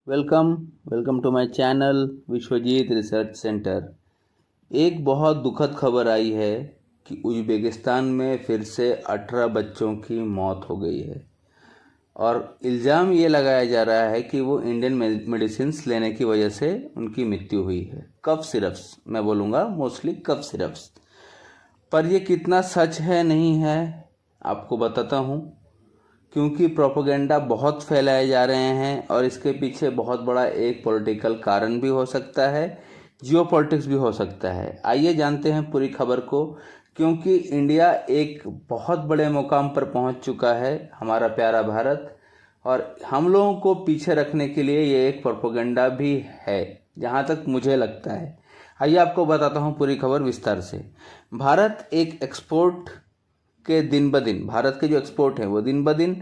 Welcome welcome to my channel Vishwajeet research centre. एक बहुत दुखद खबर आई है कि उज़्बेकिस्तान में फिर से 18 बच्चों की मौत हो गई है और इल्ज़ाम ये लगाया जा रहा है कि वो इंडियन मेडिसिन्स लेने की वजह से उनकी मृत्यु हुई है। कफ सिरप्स, मैं बोलूँगा मोस्टली कफ सिरप्स। पर ये कितना सच है नहीं है आपको बताता हूँ, क्योंकि प्रोपेगेंडा बहुत फैलाए जा रहे हैं और इसके पीछे बहुत बड़ा एक पॉलिटिकल कारण भी हो सकता है, जियोपॉलिटिक्स भी हो सकता है। आइए जानते हैं पूरी खबर को, क्योंकि इंडिया एक बहुत बड़े मुकाम पर पहुंच चुका है, हमारा प्यारा भारत, और हम लोगों को पीछे रखने के लिए ये एक प्रोपेगेंडा भी है, जहां तक मुझे लगता है। आइए आपको बताता हूं पूरी खबर विस्तार से। भारत एक एक्सपोर्ट के दिन ब दिन, भारत के जो एक्सपोर्ट हैं वो दिन ब दिन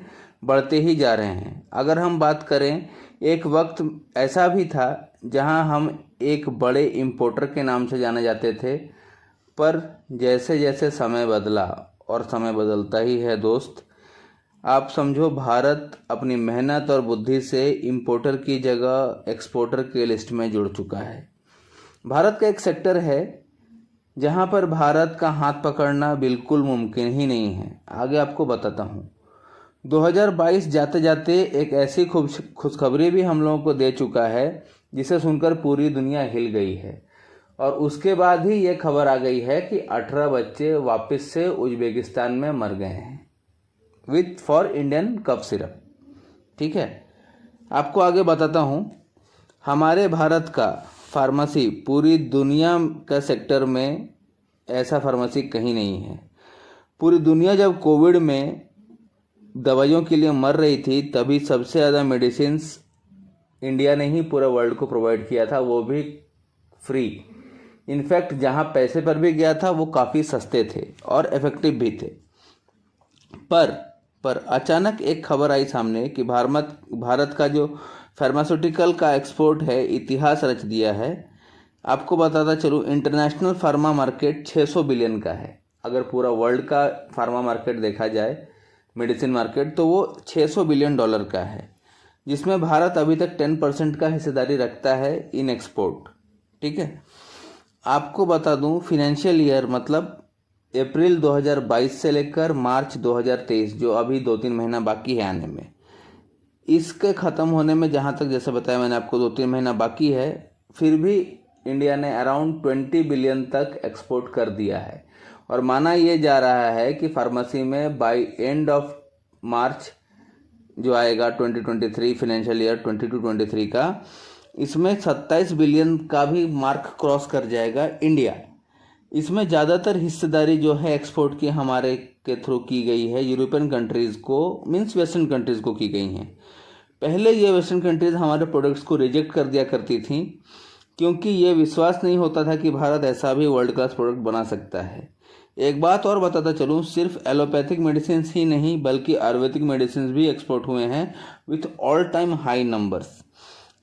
बढ़ते ही जा रहे हैं। अगर हम बात करें, एक वक्त ऐसा भी था जहां हम एक बड़े इंपोर्टर के नाम से जाने जाते थे, पर जैसे जैसे समय बदला, और समय बदलता ही है दोस्त, आप समझो भारत अपनी मेहनत और बुद्धि से इंपोर्टर की जगह एक्सपोर्टर के लिस्ट में जुड़ चुका है। भारत का एक सेक्टर है जहां पर भारत का हाथ पकड़ना बिल्कुल मुमकिन ही नहीं है। आगे आपको बताता हूं। 2022 जाते जाते एक ऐसी खुशखबरी भी हम लोगों को दे चुका है जिसे सुनकर पूरी दुनिया हिल गई है, और उसके बाद ही ये खबर आ गई है कि 18 बच्चे वापस से उज़्बेकिस्तान में मर गए हैं with for Indian cough syrup. ठीक है, आपको आगे बताता हूं। हमारे भारत का फार्मेसी पूरी दुनिया का सेक्टर में ऐसा फार्मेसी कहीं नहीं है। पूरी दुनिया जब कोविड में दवाइयों के लिए मर रही थी, तभी सबसे ज़्यादा मेडिसिन्स इंडिया ने ही पूरे वर्ल्ड को प्रोवाइड किया था, वो भी फ्री। इनफैक्ट जहां पैसे पर भी गया था वो काफ़ी सस्ते थे और इफेक्टिव भी थे। पर अचानक एक खबर आई सामने कि भारत का जो फार्मास्यूटिकल का एक्सपोर्ट है, इतिहास रच दिया है। आपको बताता चलूँ, इंटरनेशनल फार्मा मार्केट 600 बिलियन का है। अगर पूरा वर्ल्ड का फार्मा मार्केट देखा जाए, मेडिसिन मार्केट, तो वो 600 बिलियन डॉलर का है, जिसमें भारत अभी तक 10% का हिस्सेदारी रखता है इन एक्सपोर्ट। ठीक है, आपको बता दूं, फिनेंशियल ईयर मतलब अप्रैल 2022 से लेकर मार्च 2023, जो अभी 2-3 महीना बाकी है आने में, इसके ख़त्म होने में, जहाँ तक जैसे बताया मैंने आपको 2-3 महीना बाकी है, फिर भी इंडिया ने अराउंड 20 बिलियन तक एक्सपोर्ट कर दिया है। और माना ये जा रहा है कि फार्मेसी में बाय एंड ऑफ मार्च जो आएगा 2023 फाइनेंशियल ईयर 22-23 का, इसमें 27 बिलियन का भी मार्क क्रॉस कर जाएगा इंडिया। इसमें ज़्यादातर हिस्सेदारी जो है एक्सपोर्ट की हमारे के थ्रू की गई है, यूरोपियन कंट्रीज़ को, मीन्स वेस्टर्न कंट्रीज़ को की गई हैं। पहले ये वेस्टर्न कंट्रीज़ हमारे प्रोडक्ट्स को रिजेक्ट कर दिया करती थी, क्योंकि ये विश्वास नहीं होता था कि भारत ऐसा भी वर्ल्ड क्लास प्रोडक्ट बना सकता है। एक बात और बताता चलूँ, सिर्फ एलोपैथिक मेडिसिन ही नहीं बल्कि आयुर्वेदिक मेडिसिन भी एक्सपोर्ट हुए हैं with all time high numbers.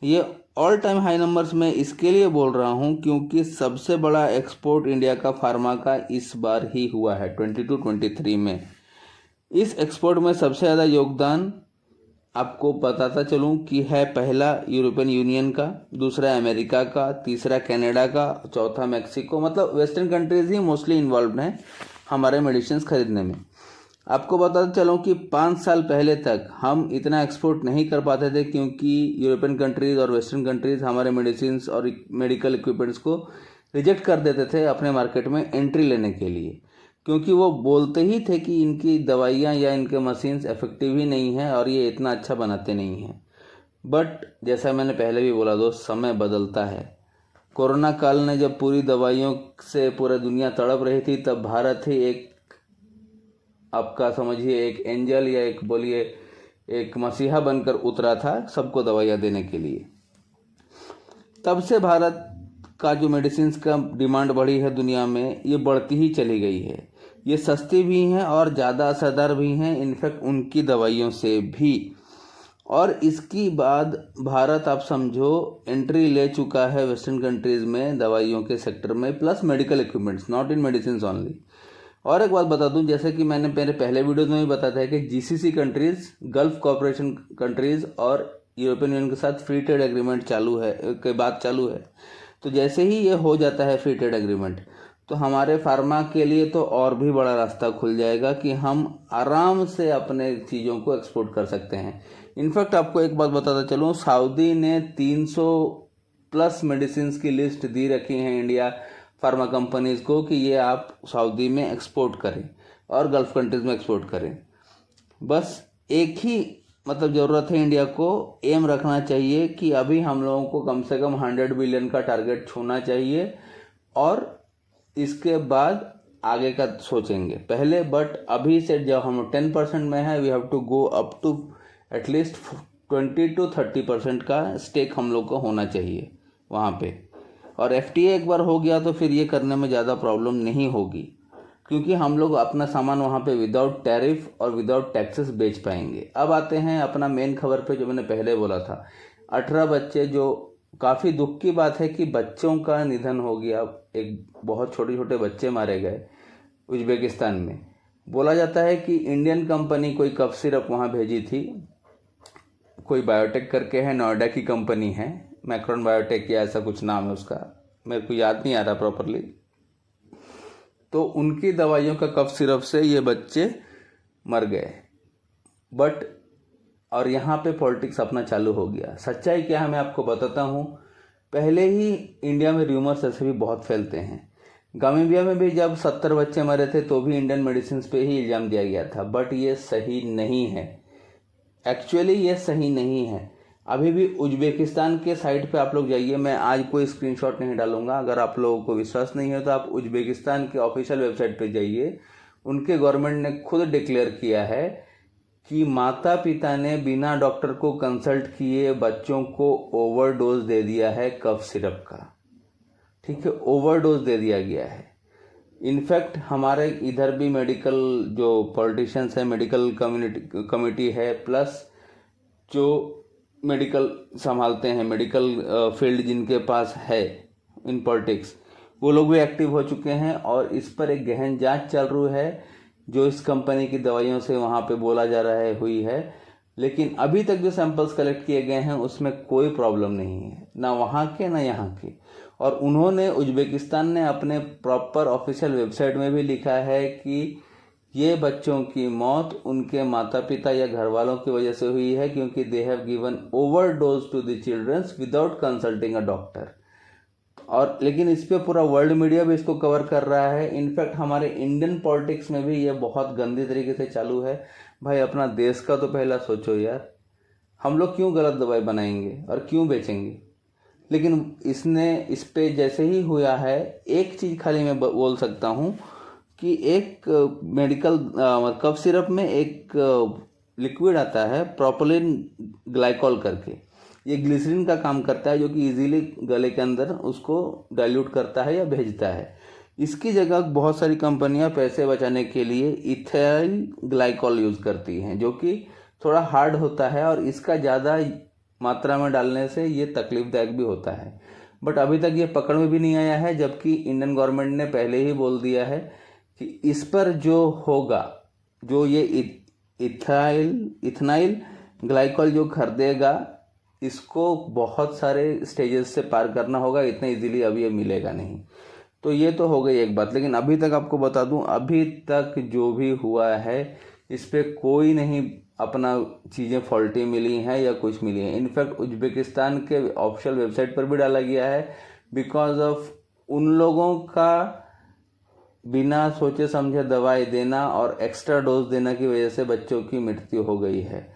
ये ऑल टाइम हाई नंबर्स मैं इसके लिए बोल रहा हूँ क्योंकि सबसे बड़ा एक्सपोर्ट इंडिया का फार्मा का इस बार ही हुआ है 22-23 में। इस एक्सपोर्ट में सबसे ज़्यादा योगदान आपको बताता चलूँ कि है पहला यूरोपियन यूनियन का, दूसरा अमेरिका का, तीसरा कनाडा का, चौथा मैक्सिको। मतलब वेस्टर्न कंट्रीज ही मोस्टली इन्वॉल्व हैं हमारे मेडिसिन खरीदने में। आपको बताता चलूँ कि 5 साल पहले तक हम इतना एक्सपोर्ट नहीं कर पाते थे, क्योंकि यूरोपियन कंट्रीज़ और वेस्टर्न कंट्रीज़ हमारे मेडिसिन और मेडिकल इक्विपमेंट्स को रिजेक्ट कर देते थे अपने मार्केट में एंट्री लेने के लिए, क्योंकि वो बोलते ही थे कि इनकी दवाइयाँ या इनके मशीन्स इफेक्टिव ही नहीं है और ये इतना अच्छा बनाते नहीं हैं। बट जैसा मैंने पहले भी बोला दोस्त, समय बदलता है। कोरोना काल ने जब पूरी दवाइयों से पूरी दुनिया तड़प रही थी, तब भारत ही एक, आपका समझिए, एक एंजल या एक बोलिए एक मसीहा बनकर उतरा था सबको दवाइयाँ देने के लिए। तब से भारत का जो मेडिसिन का डिमांड बढ़ी है दुनिया में, ये बढ़ती ही चली गई है। ये सस्ती भी हैं और ज़्यादा असरदार भी हैं, इनफैक्ट उनकी दवाइयों से भी। और इसकी बाद भारत, आप समझो, एंट्री ले चुका है वेस्टर्न कंट्रीज़ में दवाइयों के सेक्टर में, plus medical equipments, not in medicine only. और एक बात बता दूं, जैसे कि मैंने मेरे पहले वीडियो में भी बताया था कि GCC countries, gulf cooperation countries और यूरोपियन यूनियन के साथ फ्री ट्रेड एग्रीमेंट चालू है, के बात चालू है। तो जैसे ही ये हो जाता है फ्री ट्रेड एग्रीमेंट, तो हमारे फार्मा के लिए तो और भी बड़ा रास्ता खुल जाएगा कि हम आराम से अपने चीज़ों को एक्सपोर्ट कर सकते हैं। इनफैक्ट आपको एक बात बताता चलूँ, सऊदी ने 300 प्लस मेडिसिन की लिस्ट दी रखी है इंडिया फार्मा कंपनीज को कि ये आप सऊदी में एक्सपोर्ट करें और गल्फ कंट्रीज में एक्सपोर्ट करें। बस एक ही मतलब ज़रूरत है, इंडिया को एम रखना चाहिए कि अभी हम लोगों को कम से कम 100 बिलियन का टारगेट छूना चाहिए और इसके बाद आगे का सोचेंगे पहले। बट अभी से जब हम 10% में है, we have to go up to at least 20 to 30% का स्टेक हम लोग को होना चाहिए वहाँ पे। और एफटीए एक बार हो गया तो फिर ये करने में ज़्यादा प्रॉब्लम नहीं होगी, क्योंकि हम लोग अपना सामान वहाँ पे विदाउट टैरिफ और विदाउट टैक्सेस बेच पाएंगे। अब आते हैं अपना मेन खबर पे, जो मैंने पहले बोला था 18 बच्चे, जो काफ़ी दुख की बात है कि बच्चों का निधन हो गया। एक बहुत छोटे छोटे बच्चे मारे गए उज्बेकिस्तान में। बोला जाता है कि इंडियन कंपनी कोई कफ सिरप वहाँ भेजी थी, कोई बायोटेक करके है, नोएडा की कंपनी है, मैक्रॉन बायोटेक या ऐसा कुछ नाम है उसका, मेरे को याद नहीं आ रहा प्रॉपरली। तो उनकी दवाइयों का कफ सिरप से ये बच्चे मर गए। बट और यहाँ पे पॉलिटिक्स अपना चालू हो गया। सच्चाई क्या है मैं आपको बताता हूँ। पहले ही इंडिया में र्यूमर्स ऐसे भी बहुत फैलते हैं। गामीबिया में भी जब 70 बच्चे मरे थे तो भी इंडियन मेडिसिन पे ही इल्ज़ाम दिया गया था। बट ये सही नहीं है, एक्चुअली ये सही नहीं है। अभी भी उज्बेकिस्तान के साइट पे आप लोग जाइए, मैं आज कोई स्क्रीनशॉट नहीं डालूंगा। अगर आप लोगों को विश्वास नहीं है तो आप उज्बेकिस्तान के ऑफिशियल वेबसाइट पे जाइए। उनके गवर्नमेंट ने खुद डिक्लेयर किया है कि माता पिता ने बिना डॉक्टर को कंसल्ट किए बच्चों को ओवरडोज दे दिया है कफ सिरप का। ठीक है, ओवरडोज दे दिया गया है। इनफैक्ट हमारे इधर भी मेडिकल जो पॉलिटिशियंस है, मेडिकल कमिटी है, प्लस जो मेडिकल संभालते हैं, मेडिकल फील्ड जिनके पास है इन पॉलिटिक्स, वो लोग भी एक्टिव हो चुके हैं और इस पर एक गहन जांच चल रही है जो इस कंपनी की दवाइयों से वहाँ पे बोला जा रहा है हुई है। लेकिन अभी तक जो सैंपल्स कलेक्ट किए गए हैं उसमें कोई प्रॉब्लम नहीं है, ना वहाँ के ना यहाँ के। और उन्होंने, उज्बेकिस्तान ने अपने प्रॉपर ऑफिशियल वेबसाइट में भी लिखा है कि ये बच्चों की मौत उनके माता पिता या घर वालों की वजह से हुई है, क्योंकि they have given overdose to the childrens without consulting a doctor. और लेकिन इस पे पूरा वर्ल्ड मीडिया भी इसको कवर कर रहा है। इनफैक्ट हमारे इंडियन पॉलिटिक्स में भी ये बहुत गंदी तरीके से चालू है। भाई अपना देश का तो पहला सोचो यार, हम लोग क्यों गलत दवाई बनाएंगे और क्यों बेचेंगे। लेकिन इसने इस पे जैसे ही हुआ है, एक चीज़ खाली मैं बोल सकता हूँ कि एक मेडिकल कफ सिरप में एक लिक्विड आता है प्रोपिलीन ग्लाइकॉल करके, ये ग्लिसरीन का काम करता है, जो कि इजीली गले के अंदर उसको डाइल्यूट करता है या भेजता है। इसकी जगह बहुत सारी कंपनियां पैसे बचाने के लिए इथाइल ग्लाइकॉल यूज़ करती हैं, जो कि थोड़ा हार्ड होता है और इसका ज़्यादा मात्रा में डालने से ये तकलीफदायक भी होता है। बट अभी तक ये पकड़ में भी नहीं आया है, जबकि इंडियन गवर्नमेंट ने पहले ही बोल दिया है कि इस पर जो होगा, जो ये इथनाइल ग्लाइकॉल जो खरीदेगा, इसको बहुत सारे स्टेजेस से पार करना होगा, इतने इजीली अभी ये मिलेगा नहीं। तो ये तो हो गई एक बात। लेकिन अभी तक आपको बता दूं, अभी तक जो भी हुआ है इस पे कोई नहीं अपना चीज़ें फॉल्टी मिली हैं या कुछ मिली हैं। इनफैक्ट उज्बेकिस्तान के ऑफिशियल वेबसाइट पर भी डाला गया है, बिकॉज ऑफ उन लोगों का बिना सोचे समझे दवाई देना और एक्स्ट्रा डोज देने की वजह से बच्चों की मृत्यु हो गई है।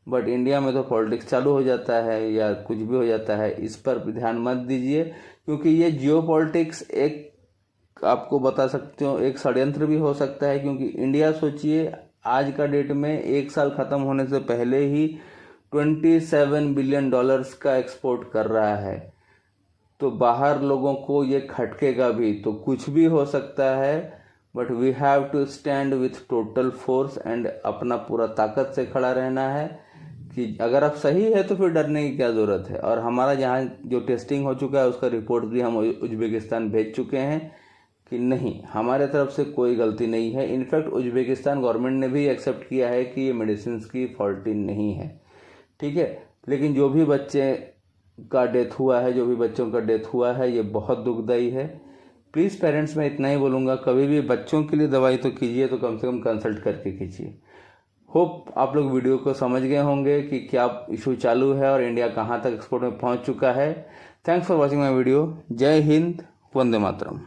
बट इंडिया में तो पॉलिटिक्स चालू हो जाता है या कुछ भी हो जाता है, इस पर ध्यान मत दीजिए, क्योंकि ये जियो पॉलिटिक्स एक, आपको बता सकते हो, एक षड्यंत्र भी हो सकता है। क्योंकि इंडिया, सोचिए आज का डेट में एक साल ख़त्म होने से पहले ही $27 बिलियन का एक्सपोर्ट कर रहा है। तो बाहर लोगों को ये खटकेगा भी, तो कुछ भी हो सकता है। But we have to stand with total force and अपना पूरा ताकत से खड़ा रहना है कि अगर आप सही है तो फिर डरने की क्या ज़रूरत है। और हमारा जहाँ जो टेस्टिंग हो चुका है उसका रिपोर्ट भी हम उज्बेकिस्तान भेज चुके हैं कि नहीं, हमारे तरफ से कोई गलती नहीं है। इनफैक्ट उज्बेकिस्तान गवर्नमेंट ने भी एक्सेप्ट किया है कि ये मेडिसिन की फॉल्टी नहीं है। ठीक है, लेकिन जो भी बच्चे का डेथ हुआ है, जो भी बच्चों का डेथ हुआ है, ये बहुत दुखदाई है। प्लीज़ पेरेंट्स, मैं इतना ही बोलूँगा, कभी भी बच्चों के लिए दवाई तो कीजिए तो कम से कम कंसल्ट करके कीजिए। होप आप लोग वीडियो को समझ गए होंगे कि क्या इशू चालू है और इंडिया कहाँ तक एक्सपोर्ट में पहुँच चुका है। Thanks for watching my video. जय हिंद, वंदे मातरम।